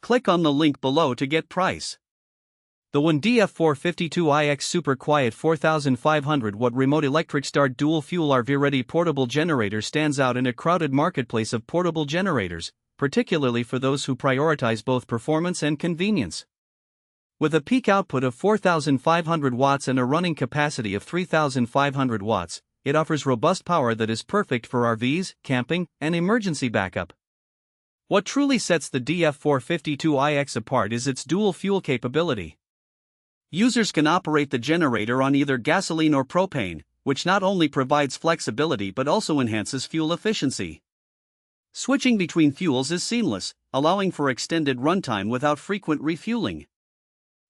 Click on the link below to get price. The WEN DF452iX Super Quiet 4500 watt remote electric start dual fuel RV-ready portable generator stands out in a crowded marketplace of portable generators, particularly for those who prioritize both performance and convenience. With a peak output of 4,500 watts and a running capacity of 3,500 watts, it offers robust power that is perfect for RVs, camping, and emergency backup. What truly sets the DF452iX apart is its dual fuel capability. Users can operate the generator on either gasoline or propane, which not only provides flexibility but also enhances fuel efficiency. Switching between fuels is seamless, allowing for extended runtime without frequent refueling.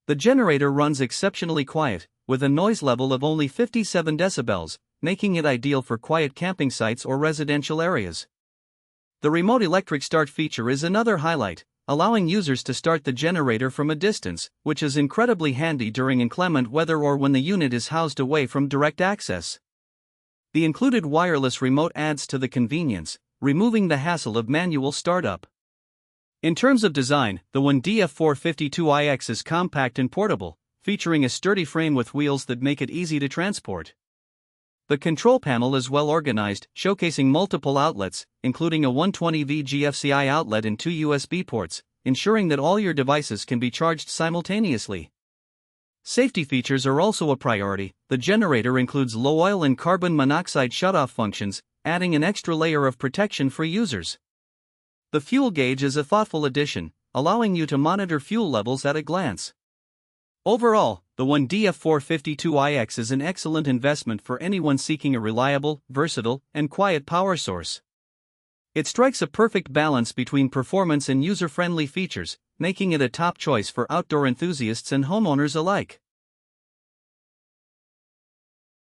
The generator runs exceptionally quiet, with a noise level of only 57 decibels, making it ideal for quiet camping sites or residential areas. The remote electric start feature is another highlight, allowing users to start the generator from a distance, which is incredibly handy during inclement weather or when the unit is housed away from direct access. The included wireless remote adds to the convenience, removing the hassle of manual startup. In terms of design, the WEN DF452iX is compact and portable, featuring a sturdy frame with wheels that make it easy to transport. The control panel is well organized, showcasing multiple outlets, including a 120V GFCI outlet and 2 USB ports, ensuring that all your devices can be charged simultaneously. Safety features are also a priority. The generator includes low oil and carbon monoxide shutoff functions, adding an extra layer of protection for users. The fuel gauge is a thoughtful addition, allowing you to monitor fuel levels at a glance. Overall, the WEN DF452iX is an excellent investment for anyone seeking a reliable, versatile, and quiet power source. It strikes a perfect balance between performance and user-friendly features, making it a top choice for outdoor enthusiasts and homeowners alike.